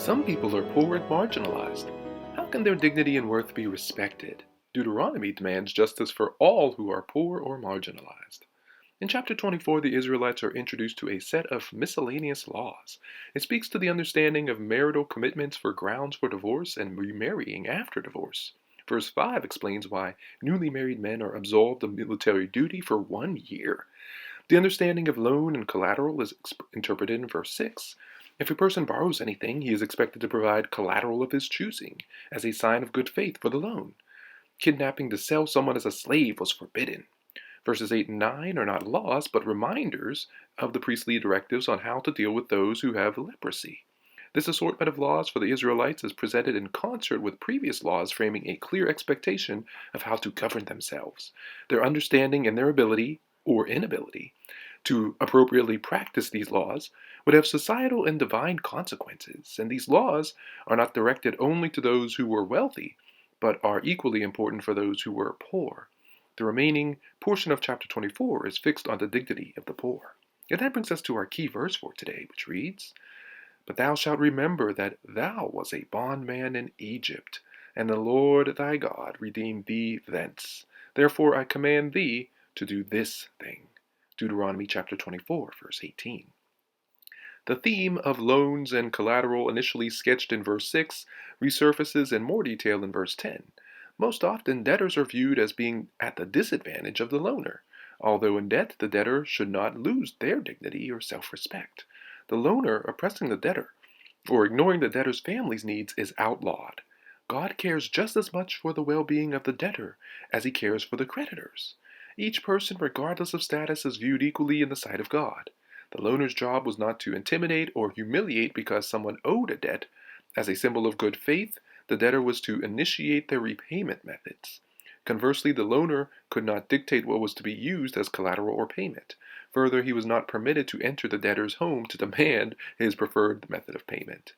Some people are poor and marginalized. How can their dignity and worth be respected? Deuteronomy demands justice for all who are poor or marginalized. In chapter 24, the Israelites are introduced to a set of miscellaneous laws. It speaks to the understanding of marital commitments for grounds for divorce and remarrying after divorce. Verse 5 explains why newly married men are absolved of military duty for 1 year. The understanding of loan and collateral is interpreted in verse 6. If a person borrows anything, he is expected to provide collateral of his choosing, as a sign of good faith for the loan. Kidnapping to sell someone as a slave was forbidden. Verses 8 and 9 are not laws, but reminders of the priestly directives on how to deal with those who have leprosy. This assortment of laws for the Israelites is presented in concert with previous laws, framing a clear expectation of how to govern themselves. Their understanding and their ability, or inability, to appropriately practice these laws would have societal and divine consequences, and these laws are not directed only to those who were wealthy, but are equally important for those who were poor. The remaining portion of chapter 24 is fixed on the dignity of the poor. And that brings us to our key verse for today, which reads, "But thou shalt remember that thou was a bondman in Egypt, and the Lord thy God redeemed thee thence. Therefore I command thee to do this thing." Deuteronomy chapter 24, verse 18. The theme of loans and collateral, initially sketched in verse 6, resurfaces in more detail in verse 10. Most often, debtors are viewed as being at the disadvantage of the loaner. Although in debt, the debtor should not lose their dignity or self-respect. The loaner oppressing the debtor or ignoring the debtor's family's needs is outlawed. God cares just as much for the well-being of the debtor as he cares for the creditors. Each person, regardless of status, is viewed equally in the sight of God. The loaner's job was not to intimidate or humiliate because someone owed a debt. As a symbol of good faith, the debtor was to initiate their repayment methods. Conversely, the loaner could not dictate what was to be used as collateral or payment. Further, he was not permitted to enter the debtor's home to demand his preferred method of payment.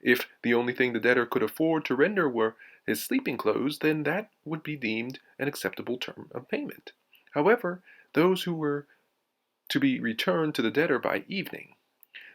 If the only thing the debtor could afford to render were his sleeping clothes, then that would be deemed an acceptable term of payment. However, those who were to be returned to the debtor by evening.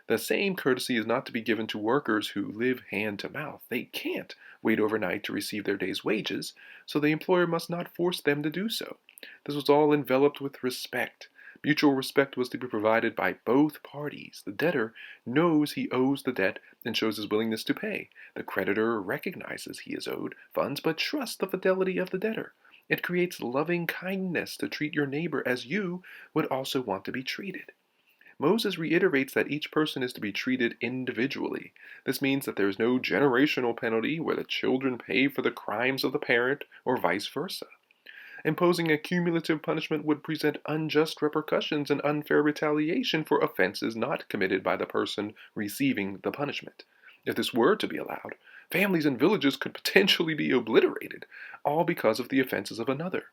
The same courtesy is not to be given to workers who live hand to mouth. They can't wait overnight to receive their day's wages, so the employer must not force them to do so. This was all enveloped with respect. Mutual respect was to be provided by both parties. The debtor knows he owes the debt and shows his willingness to pay. The creditor recognizes he is owed funds but trusts the fidelity of the debtor. It creates loving kindness to treat your neighbor as you would also want to be treated. Moses reiterates that each person is to be treated individually. This means that there is no generational penalty where the children pay for the crimes of the parent or vice versa. Imposing a cumulative punishment would present unjust repercussions and unfair retaliation for offenses not committed by the person receiving the punishment. If this were to be allowed, families and villages could potentially be obliterated, all because of the offenses of another.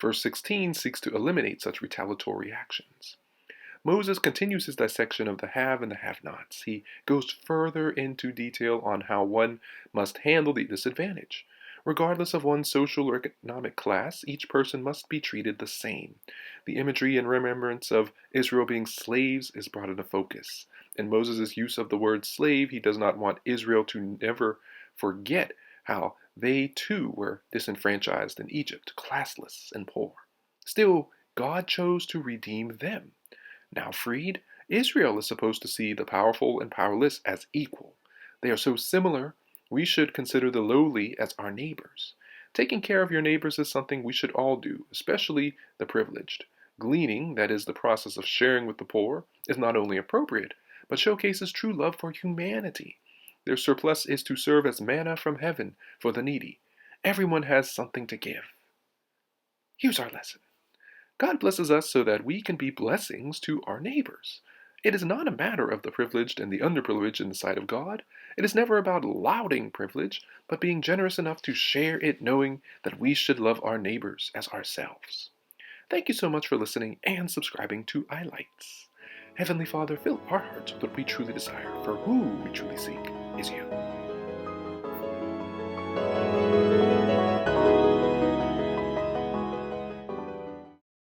Verse 16 seeks to eliminate such retaliatory actions. Moses continues his dissection of the have and the have-nots. He goes further into detail on how one must handle the disadvantaged. Regardless of one's social or economic class, each person must be treated the same. The imagery and remembrance of Israel being slaves is brought into focus. In Moses' use of the word slave, he does not want Israel to never forget how they too were disenfranchised in Egypt, classless and poor. Still, God chose to redeem them. Now freed, Israel is supposed to see the powerful and powerless as equal. They are so similar, we should consider the lowly as our neighbors. Taking care of your neighbors is something we should all do, especially the privileged. Gleaning, that is the process of sharing with the poor, is not only appropriate, but showcases true love for humanity. Their surplus is to serve as manna from heaven for the needy. Everyone has something to give. Here's our lesson. God blesses us so that we can be blessings to our neighbors. It is not a matter of the privileged and the underprivileged in the sight of God. It is never about lauding privilege, but being generous enough to share it, knowing that we should love our neighbors as ourselves. Thank you so much for listening and subscribing to iLights. Heavenly Father, fill our hearts with what we truly desire, for who we truly seek is you.